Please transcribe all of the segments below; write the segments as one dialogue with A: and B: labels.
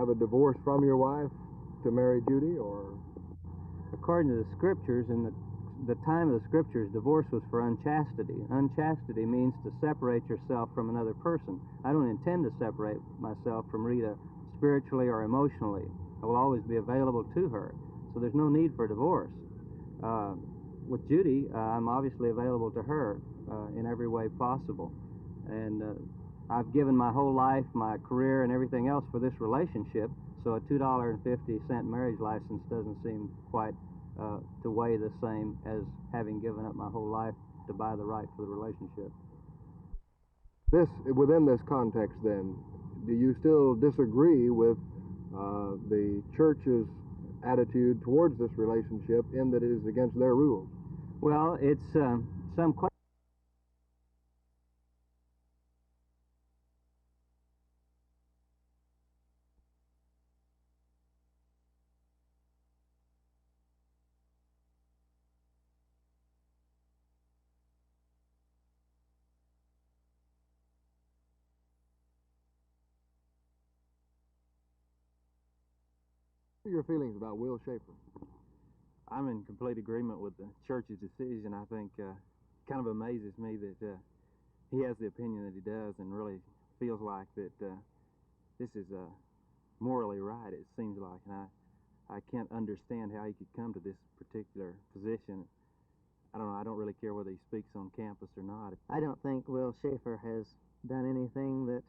A: have a divorce from your wife to marry Judy, or?
B: According to the scriptures, in the time of the scriptures, divorce was for unchastity. Unchastity means to separate yourself from another person. I don't intend to separate myself from Rita spiritually or emotionally. I will always be available to her, so there's no need for divorce. With Judy, I'm obviously available to her in every way possible, and I've given my whole life, my career, and everything else for this relationship, so a $2.50 marriage license doesn't seem quite to weigh the same as having given up my whole life to buy the right for the relationship.
A: Within this context, then, do you still disagree with the church's attitude towards this relationship in that it is against their rules?
B: Well, it's some question.
A: What are your feelings about Wil Schaefer?
C: I'm in complete agreement with the church's decision. I think kind of amazes me that he has the opinion that he does, and really feels like that this is morally right, it seems like. And I can't understand how he could come to this particular position. I don't know, I don't really care whether he speaks on campus or not.
D: I don't think Wil Schaefer has done anything that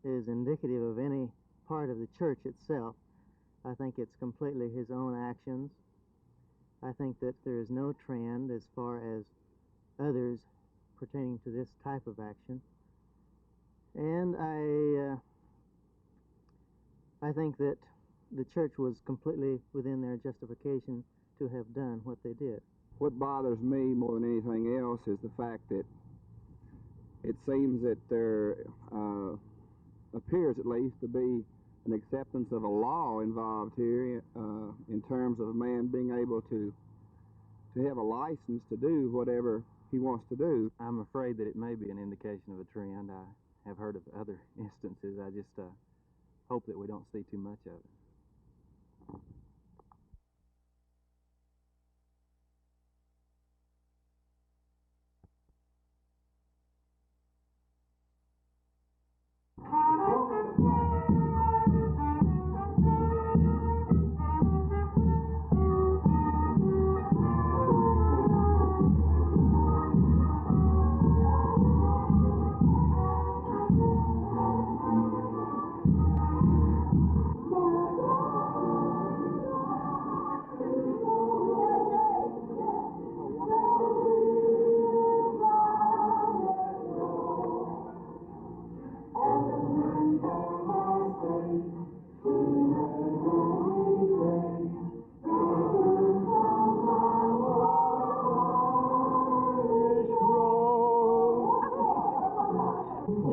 D: is indicative of any part of the church itself. I think it's completely his own actions. I think that there is no trend as far as others pertaining to this type of action. And I think that the church was completely within their justification to have done what they did.
E: What bothers me more than anything else is the fact that it seems that there appears at least to be an acceptance of a law involved here in terms of a man being able to have a license to do whatever he wants to do.
C: I'm afraid that it may be an indication of a trend. I have heard of other instances. I just hope that we don't see too much of it.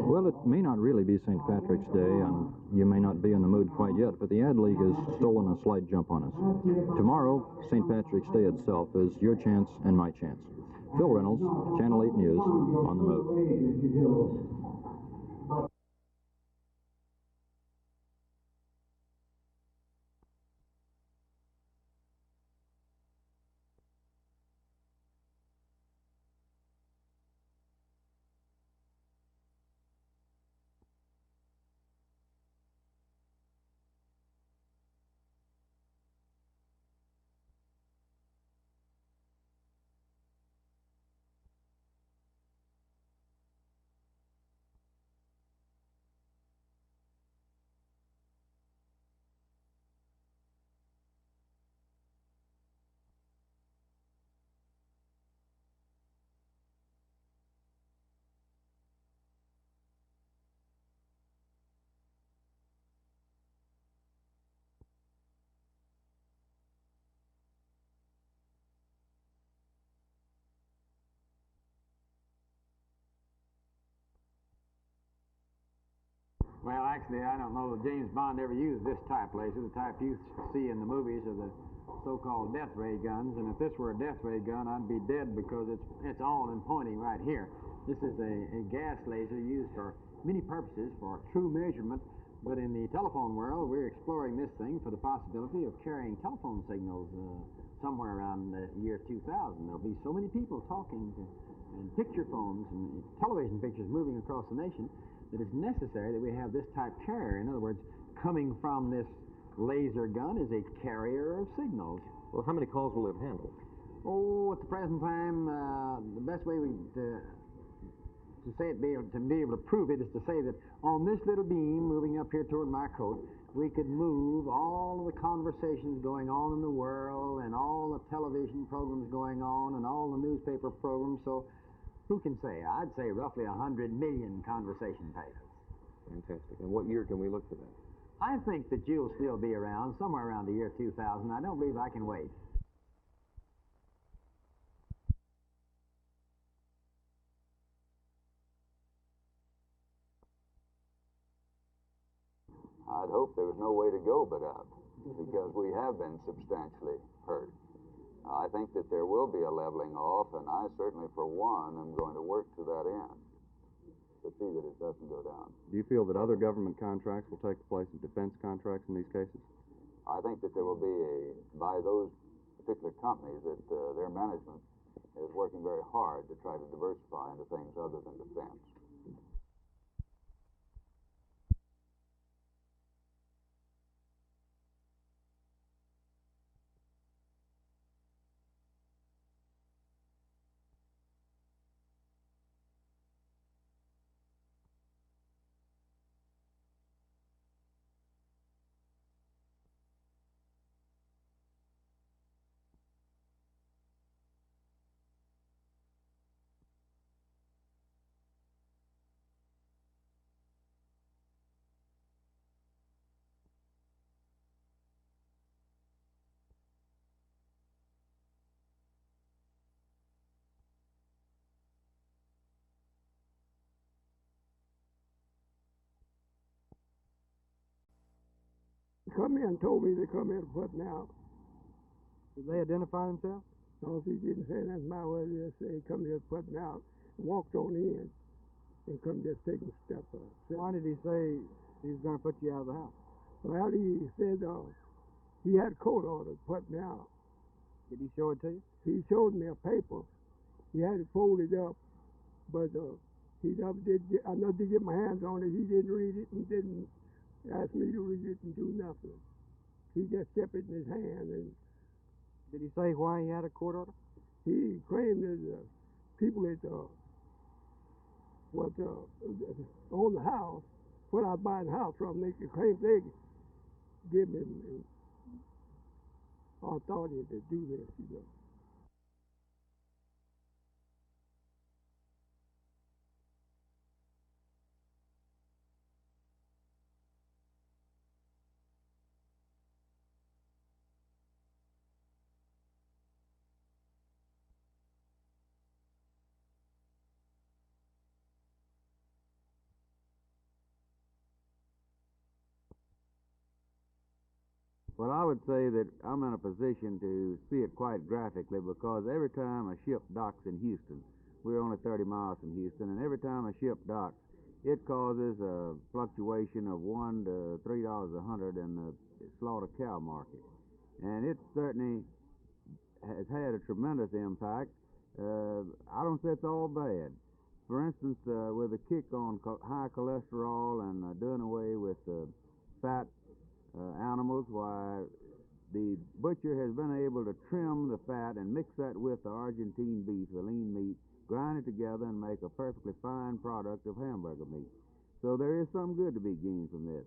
F: Well, it may not really be St. Patrick's Day, and you may not be in the mood quite yet, but the Ad League has stolen a slight jump on us. Tomorrow, St. Patrick's Day itself is your chance and my chance. Phil Reynolds, Channel 8 News, on the move.
G: Well, actually, I don't know that James Bond ever used this type laser. The type you see in the movies are the so-called death ray guns. And if this were a death ray gun, I'd be dead because it's on and pointing right here. This is a gas laser used for many purposes, for true measurement But in the telephone world, we're exploring this thing for the possibility of carrying telephone signals somewhere around the year 2000. There'll be so many people talking and picture phones and television pictures moving across the nation that it's necessary that we have this type carrier. In other words, coming from this laser gun is a carrier of signals.
H: Well, how many calls will it handle?
G: Oh, at the present time, the best way to say it, to be able to prove it, is to say that on this little beam moving up here toward my coat, we could move all of the conversations going on in the world and all the television programs going on and all the newspaper programs. So who can say? I'd say roughly 100 million conversation pages.
H: Fantastic. And what year can we look for that?
G: I think that you'll still be around somewhere around the year 2000. I don't believe I can wait.
I: I'd hope there was no way to go but up, because we have been substantially hurt. I think that there will be a leveling off, and I certainly, for one, am going to work to that end to see that it doesn't go down.
J: Do you feel that other government contracts will take the place of defense contracts in these cases?
I: I think that there will be by those particular companies, that their management is working very hard to try to diversify into things other than defense.
K: Come in and told me to come in what now.
A: Did they identify themselves?
K: No, he didn't say nothing about what he just said. Come here, put me out. Walked on in and come just taking a step up.
A: Why did he say he was going to put you out of the house?
K: Well, he said he had a court order to put me out.
A: Did he show it to you?
K: He showed me a paper. He had it folded up, but he never did. I never did get my hands on it. He didn't read it and didn't ask me to read it and do nothing. He just kept it in his hand. And
A: did he say why he had a court order?
K: He claimed that people that own the house, when I buy the house from, they could claim they give me authority to do this, you know.
L: Well, I would say that I'm in a position to see it quite graphically, because every time a ship docks in Houston, we're only 30 miles from Houston, and every time a ship docks, it causes a fluctuation of $1 to $3 a hundred in the slaughter cow market. And it certainly has had a tremendous impact. I don't say it's all bad. For instance, with a kick on high cholesterol and doing away with fat animals, why the butcher has been able to trim the fat and mix that with the Argentine beef, the lean meat, grind it together and make a perfectly fine product of hamburger meat. So there is some good to be gained from this.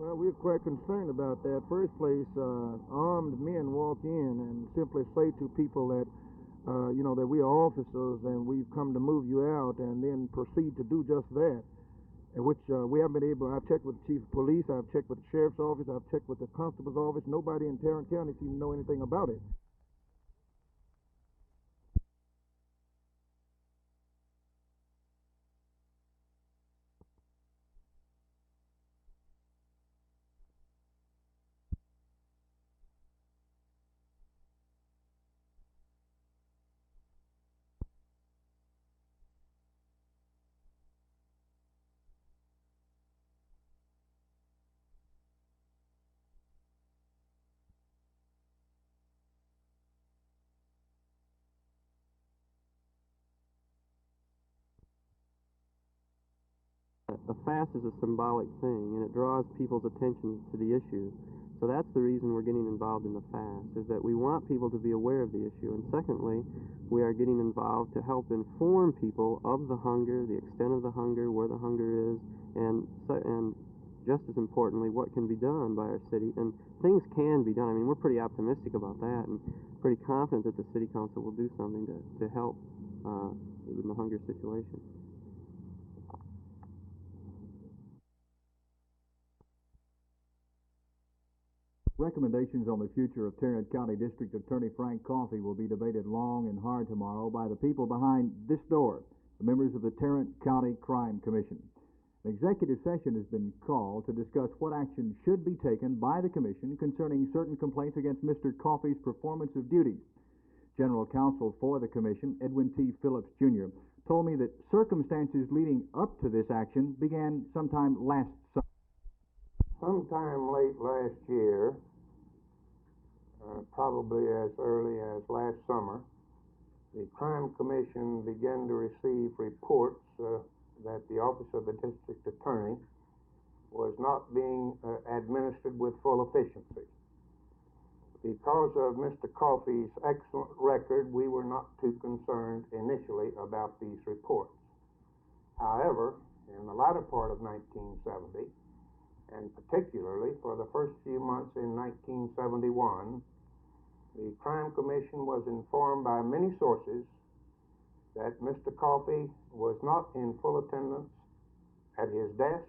M: Well, we're quite concerned about that. First place, armed men walk in and simply say to people that, that we are officers and we've come to move you out, and then proceed to do just that, which we haven't been able. I've checked with the chief of police, I've checked with the sheriff's office, I've checked with the constable's office. Nobody in Tarrant County seems to know anything about it.
J: A fast is a symbolic thing, and it draws people's attention to the issue. So that's the reason we're getting involved in the fast, is that we want people to be aware of the issue. And secondly, we are getting involved to help inform people of the hunger, the extent of the hunger, where the hunger is, and just as importantly, what can be done by our city. And things can be done. I mean, we're pretty optimistic about that and pretty confident that the city council will do something to help in the hunger situation.
F: Recommendations on the future of Tarrant County District Attorney Frank Coffey will be debated long and hard tomorrow by the people behind this door, the members of the Tarrant County Crime Commission. An executive session has been called to discuss what action should be taken by the Commission concerning certain complaints against Mr. Coffey's performance of duties. General Counsel for the Commission, Edwin T. Phillips Jr., told me that circumstances leading up to this action began sometime last summer.
N: Sometime late last year, probably as early as last summer, the Crime Commission began to receive reports that the Office of the District Attorney was not being administered with full efficiency. Because of Mr. Coffey's excellent record, we were not too concerned initially about these reports. However, in the latter part of 1970, and particularly for the first few months in 1971, the Crime Commission was informed by many sources that Mr. Coffey was not in full attendance at his desk,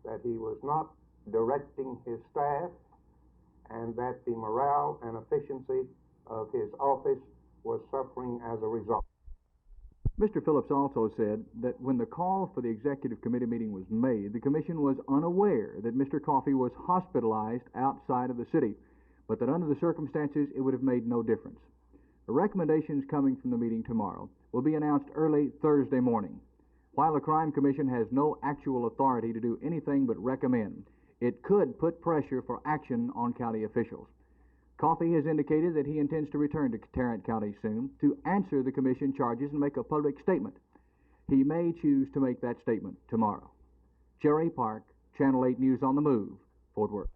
N: that he was not directing his staff, and that the morale and efficiency of his office was suffering as a result.
F: Mr. Phillips also said that when the call for the Executive Committee meeting was made, the Commission was unaware that Mr. Coffey was hospitalized outside of the city, but that under the circumstances it would have made no difference. The recommendations coming from the meeting tomorrow will be announced early Thursday morning. While the Crime Commission has no actual authority to do anything but recommend, it could put pressure for action on county officials. Coffey has indicated that he intends to return to Tarrant County soon to answer the Commission charges and make a public statement. He may choose to make that statement tomorrow. Jerry Park, Channel 8 News on the Move, Fort Worth.